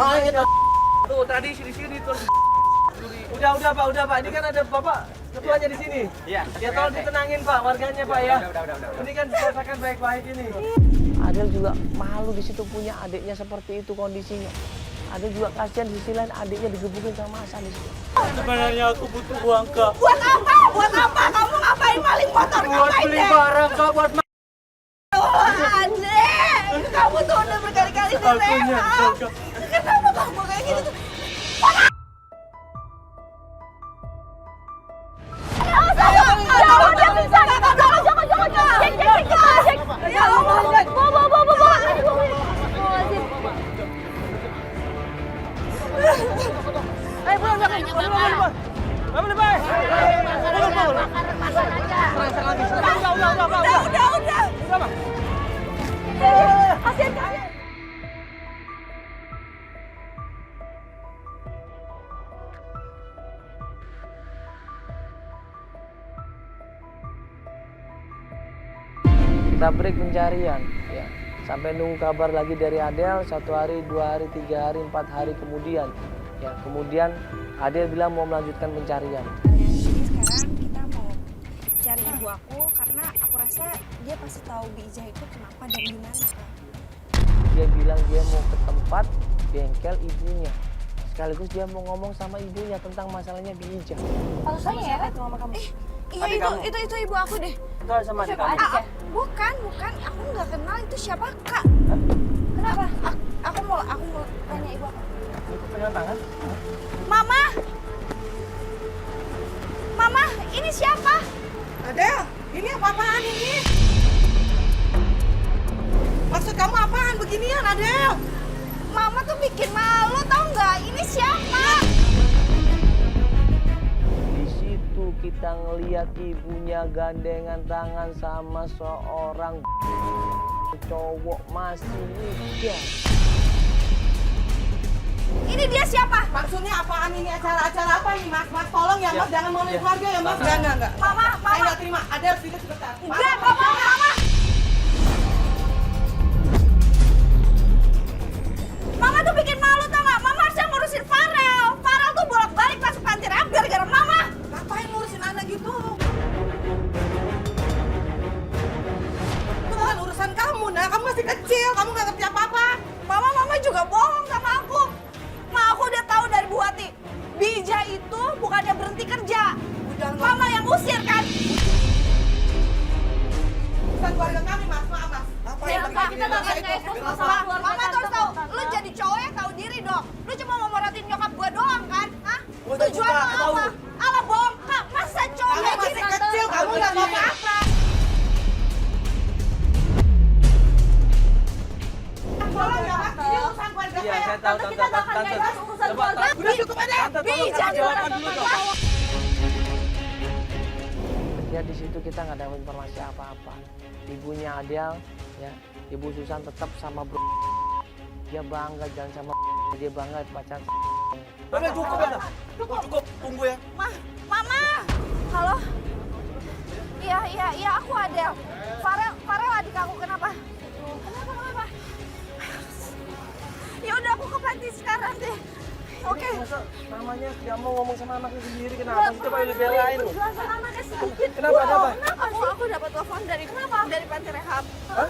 Main tuh tradisi di sini tuh. Udah Pak. Ini kan ada Bapak ketuanya di sini. Iya. Ya tolong ditenangin Pak warganya Pak ya. Udah. Ini kan dirasakan baik-baik ini. Adel juga malu di situ punya adiknya seperti itu kondisinya. Adel juga kasihan di sisi lain adiknya digebukin sama Hasan di situ. Sebenarnya aku butuh uang Kak. Buat apa? Buat apa? Kamu ngapain maling motor? Buat beli barang Kak, buat Adek, kamu tuh udah berkali-kali direhab. Kenapa kamu kayak gitu? Kita break pencarian ya. Sampai nunggu kabar lagi dari Adel 1 hari, 2 hari, 3 hari, 4 hari kemudian. Ya, kemudian Adel bilang mau melanjutkan pencarian. Jadi sekarang kita mau cari ibu aku karena aku rasa dia pasti tahu Bija itu kenapa dan gimana, Kak. Dia bilang dia mau ke tempat bengkel ibunya. Sekaligus dia mau ngomong sama ibunya tentang masalahnya Bija. Kalau saya ya, itu mama kamu. Iya itu ibu aku deh. Itu sama adik kamu. Bukan. Aku nggak kenal itu siapa, Kak. Kenapa? Aku mau tanya ibu aku. Itu pegang tangan. Mama, ini siapa? Adel, ini apa-apaan ini? Maksud kamu apaan beginian, Adel? Mama tuh bikin malu tau nggak? Ini siapa? Di situ kita ngeliat ibunya gandengan tangan sama seorang cowok masih muda. Ini dia siapa? Maksudnya apaan ini? Acara-acara apa ini, Mas? Mas, tolong ya, Mas. Jangan ngomongin keluarga ya, Mas. Enggak. Mama. Saya nggak terima. Adel, sini sebentar. Enggak, Mama. Mama tuh bikin malu tau nggak? Mama harusnya ngurusin Farel. Farel tuh bolak-balik masuk panti rehab gara-gara Mama. Ngapain ngurusin anak gitu? Itu bukan urusan kamu, nah. Kamu masih kecil. Kamu nggak ngerti apa-apa. Mama juga bohong sama aku. Aku udah tahu dari Bu Hati. Bija itu bukannya berhenti kerja. Mama yang usir kan? Bukan keluarga kami, Mas. Maaf, Mas. Apa yang Kita Mama terus tahu. Lu jadi cowok yang tahu diri dong. Lu cuma mau morotin nyokap gua doang kan? Hah? Tujuan lu apa? Alah bohong, Kak. Masa cowok Kamu kayak masih gini? kecil, kamu nggak tahu apa-apa. Tolong ya, Mas. Ini urusan keluarga Iya, saya. saya tahu tante. urusan keluarga. Udah cukup, Adel. Bija jawaban dulu dong. Ya di situ kita nggak dapat informasi apa-apa. Ibunya Adel, ya, Ibu Susan tetap sama bro. Dia bangga jalan sama dia bangga pacaran. Udah cukup ya. Cukup. Tunggu ya. Mama. Halo. Iya, aku Adel. Farel adik aku kenapa? Kenapa? Ya udah aku ke panti sekarang deh. Oke. Masa namanya tidak mau ngomong sama anaknya sendiri, kenapa sih? Coba lu belain lu. Penjelasan anaknya sedikit. Kenapa, ada apa? Aku dapat telepon dari panti rehab.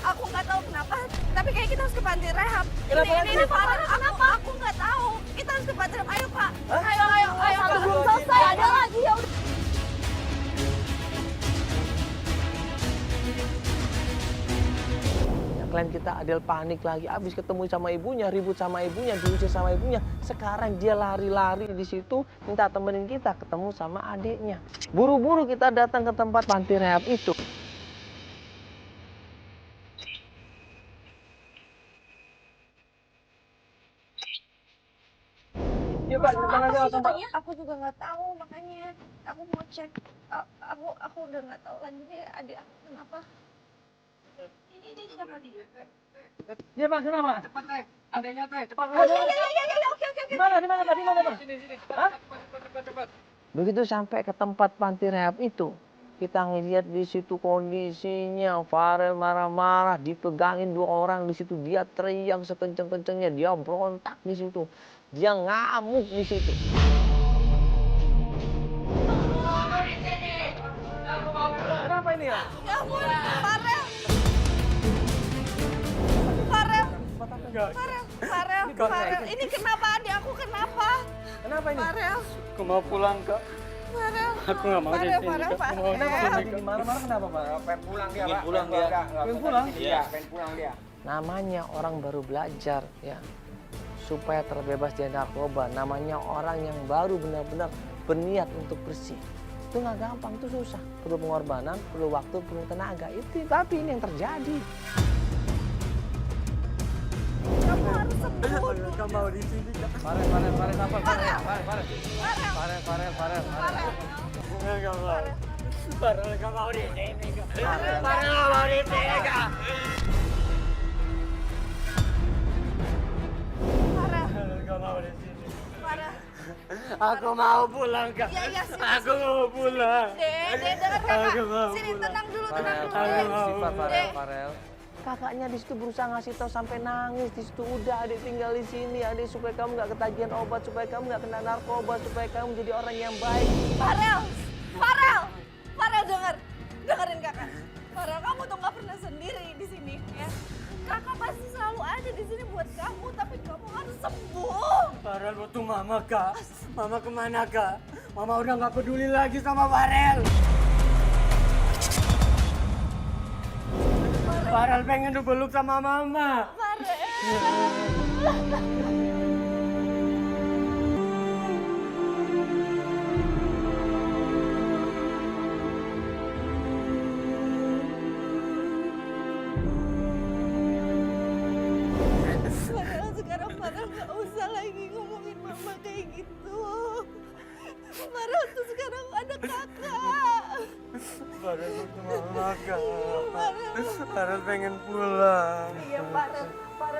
Aku nggak tahu kenapa, tapi kayak kita harus ke panti rehab. Ini Farel, kenapa? Aku nggak tahu. Kita harus ke panti rehab. Ayo Pak. Ayo. Belum selesai. Ada lagi ya. Klien kita Adel panik lagi, abis ketemu sama ibunya, ribut sama ibunya, diusir sama ibunya. Sekarang dia lari-lari di situ, minta temenin kita ketemu sama adiknya. Buru-buru kita datang ke tempat panti rehab itu. Iya Pak, tangan saya langsung Pak. Aku juga nggak tahu, makanya aku mau cek. Aku udah nggak tahu lagi nih adik aku kenapa. Ini siapa dia? Iya Pak, kenapa? Cepat Teh, adanya Teh, cepat. Iya, oke. Di mana Pak? Hah? Begitu sampai ke tempat panti rehab itu, Kita ngeliat di situ kondisinya Farel marah-marah, dipegangin 2 orang di situ, dia teriak sekenceng-kencengnya, dia berontak di situ, dia ngamuk di situ. Kenapa ini ya? Ya ampun, Farel. Farel. Farel. Ini kenapa adik aku kenapa? Kenapa ini? Farel. Aku mau pulang, Kak. Farel. Aku nggak mau di sini, Kak. Aku mau Kenapa di sini, lagi marah-marah kenapa Pak? Pengen pulang dia, Pengen Pak. pulang dia. Pengen pulang? Iya, pengen pulang dia. Namanya orang baru belajar ya, supaya terbebas dari narkoba. Namanya orang yang baru benar-benar berniat untuk bersih. Itu nggak gampang, itu susah. Perlu pengorbanan, perlu waktu, perlu tenaga. Itu tapi ini yang terjadi. Kamu harus sembuh dulu. Kamu mau di sini, Kak. Farel, apa? Farel. Farel. Nggak mau. Farel nggak mau di sini, Kak. Farel. Farel nggak mau di sini, Kak. Farel. Farel nggak mau di sini. Farel. Aku mau pulang, Kak. Iya, sini. Aku mau pulang. Dek, dengar kakak. Aku mau Sini, pulang. tenang dulu, Farel, tenang dulu. Farel, Dek. Farel, Dek. Farel. Kakaknya di situ berusaha ngasih tahu sampai nangis di situ. Udah adik tinggal di sini, adik supaya kamu nggak ketagihan obat, supaya kamu nggak kena narkoba, supaya kamu jadi orang yang baik. Farel. Farel dengerin kakak. Farel, kamu tuh nggak pernah sendiri di sini ya. Kakak pasti selalu ada di sini buat kamu, tapi kamu harus sembuh. Farel butuh mama, Kak. Mama kemana, Kak? Mama udah nggak peduli lagi sama Farel. Farel pengen dipeluk sama mama. Farel, sekarang Farel nggak usah lagi ngomongin mama kayak gitu. Farel tuh sekarang ada kakak. Farel butuh mama, Kak. Farel. Farel pengen pulang. Iya, Farel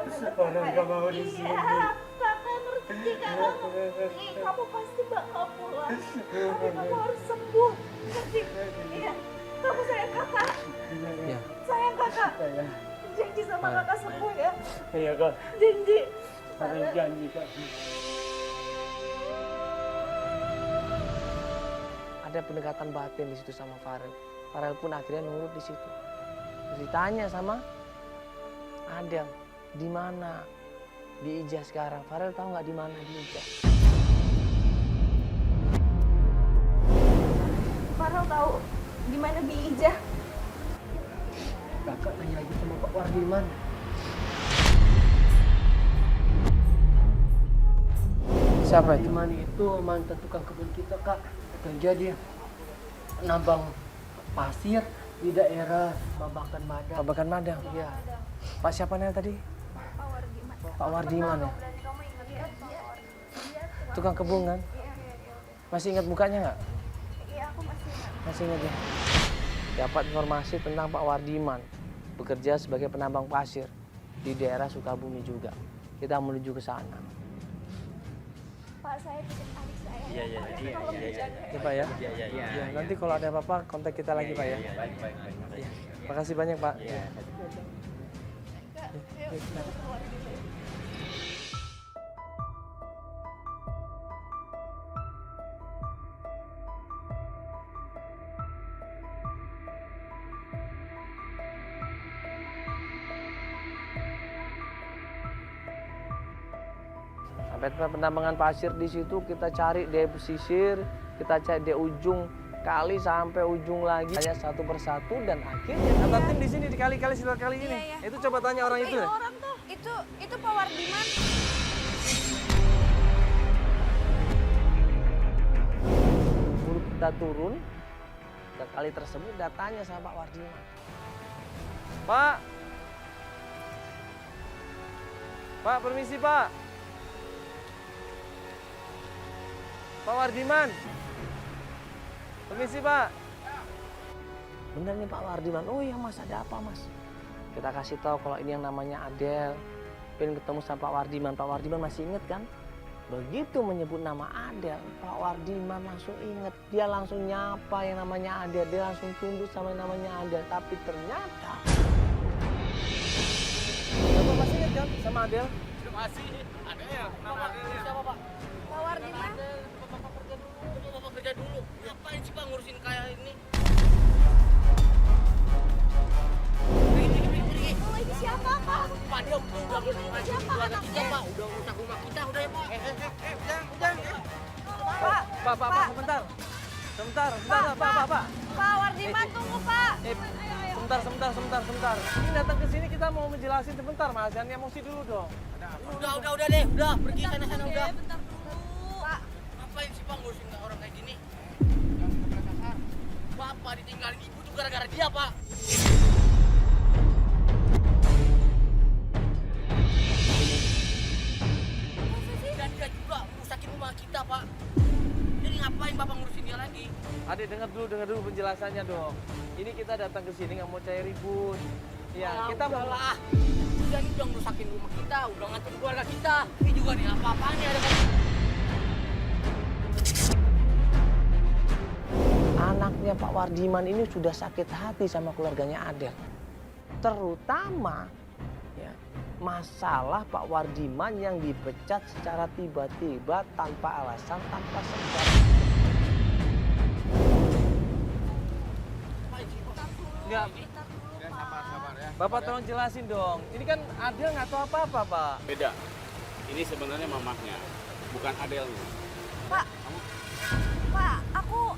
bener Farel kakak nggak ya. mau di sini. Iya, kakak ngerti kakak ngerti. Kamu pasti bakal pulang. Tapi kamu harus sembuh. Ngerti? Iya. Kamu sayang kakak. Ya. Sayang kakak. Janji sama kakak sembuh ya. Iya, Kak. Janji. Farel janji, Kak. Ada pendekatan batin di situ sama Farel. Farel pun akhirnya nurut di situ. Terus ditanya sama Adel, di mana Bi Ijah sekarang? Farel tahu nggak di mana Bi Ijah? Farel tahu di mana Bi Ijah. Kakak tanya lagi sama Pak Wardiman. Siapa itu? Wardiman itu mantan tukang kebun kita, Kak. Kerja dia nambang pasir di daerah Babakan Madang. Babakan Madang. Iya. Pak siapa namanya tadi? Pak Wardiman ya? Tukang kebun kan? Masih ingat mukanya nggak? Iya, aku masih ingat. Masih ingat ya? Dapat informasi tentang Pak Wardiman bekerja sebagai penambang pasir di daerah Sukabumi juga. Kita menuju ke sana. Pak, saya titip adik saya. Iya. Ya Pak ya? Ya, nanti kalau ada apa-apa kontak kita lagi Pak ya. Ya, makasih banyak Pak. Sampai penambangan pasir di situ kita cari di pesisir, kita cari di ujung kali sampai ujung lagi, hanya satu persatu dan akhirnya Kata tim di sini di kali-kali silat kali ini. Iya. Itu coba tanya orang itu Itu ya. orang tuh. Itu Pak Wardiman. Sebelum kita turun ke kali tersebut, datanya sama Pak Wardiman. Pak. Pak, permisi Pak. Pak Wardiman. Permisi Pak. Bener nih Pak Wardiman. Oh iya Mas, ada apa Mas? Kita kasih tahu kalau ini yang namanya Adel. Pengen ketemu sama Pak Wardiman. Pak Wardiman masih inget kan? Begitu menyebut nama Adel, Pak Wardiman langsung inget. Dia langsung nyapa yang namanya Adel. Dia langsung tunduk sama yang namanya Adel. Tapi ternyata... Bapak masih ingat kan sama Adel? Masih ada ya nama Adelnya. Siapa Pak? Pak Wardiman. Bapak kerja dulu. Coba Bapak kerja dulu. Ngapain sih Pak ngurusin kayak ini? Oh, ini siapa, Pak? Pak dia udah Ini siapa anaknya? Pak udah rusak rumah kita udah ya Pak. Pak, sebentar. Pak. Pak Wardiman, tunggu, Pak. Sebentar. Ini datang ke sini kita mau menjelasin sebentar, Mas. Jangan emosi dulu dong. Udah deh, udah pergi sana udah. Bentar dulu. Pak, Ngapain sih Pak ngurusin orang kayak gini? Bapak ditinggalin ibu tuh gara-gara dia Pak. Dan dia juga merusakin rumah kita Pak. Jadi ngapain Bapak ngurusin dia lagi? Adik dengar dulu penjelasannya dong. Ini kita datang ke sini nggak mau cari ribut. Ya, kita mau lah. Dia ini udah ngerusakin rumah kita, udah ngatur keluarga kita. Ini juga nih apa-apanya ada Pak. Anaknya Pak Wardiman ini sudah sakit hati sama keluarganya Adel. Terutama ya, masalah Pak Wardiman yang dipecat secara tiba-tiba tanpa alasan, tanpa sebab. nggak. bentar dulu, Pak. Sabar ya. Bapak tolong jelasin dong. Ini kan Adel nggak tahu apa-apa, Pak. Beda. Ini sebenarnya mamahnya, bukan Adelnya. Pak,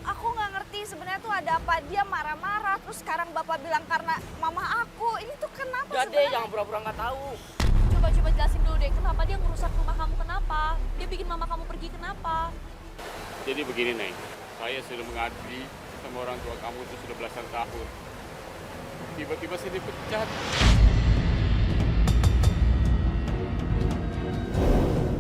aku nggak ngerti sebenarnya tuh ada apa, dia marah-marah terus sekarang Bapak bilang karena mama aku. Ini tuh kenapa Udah deh, sebenarnya? jangan pura-pura nggak tahu. Coba jelasin dulu deh, kenapa dia ngerusak rumah kamu, kenapa? Dia bikin mama kamu pergi, kenapa? Jadi begini, Neng. Saya sudah mengabdi sama orang tua kamu itu sudah belasan tahun. Tiba-tiba saya dipecat.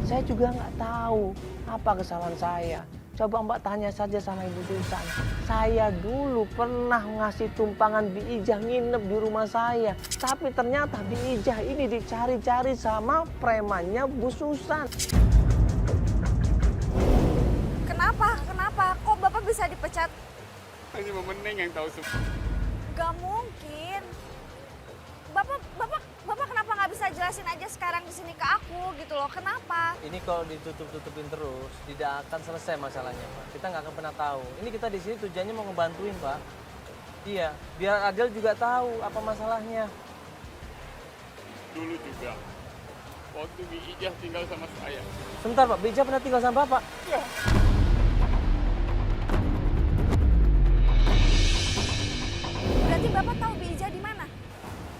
Saya juga nggak tahu apa kesalahan saya. Coba Mbak tanya saja sama Ibu Susan. Saya dulu pernah ngasih tumpangan Bi Ijah nginep di rumah saya. Tapi ternyata Bi Ijah ini dicari-cari sama premannya Bu Susan. Kenapa? Kok Bapak bisa dipecat? Hanya Mama Neng yang tahu semua. Gak mungkin. Bapak kenapa nggak bisa jelasin aja sekarang di sini ke aku gitu loh? Kenapa? Ini kalau ditutup-tutupin terus, tidak akan selesai masalahnya, Pak. Kita nggak akan pernah tahu. Ini kita di sini tujuannya mau ngebantuin, Pak. Iya, biar Adel juga tahu apa masalahnya. Dulu juga, waktu Bi Ijah tinggal sama saya. Sebentar, Pak. Bija pernah tinggal sama Bapak? Berarti Bapak tahu Bi Ijah di mana?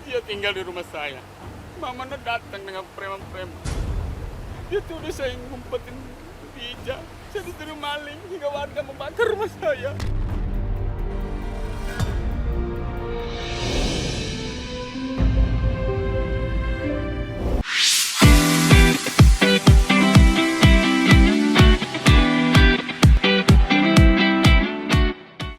Dia tinggal di rumah saya. Mamanya datang dengan preman-preman. Dia tuduh saya ngumpetin Bi Ijah. Saya dituduh maling hingga warga membakar rumah saya.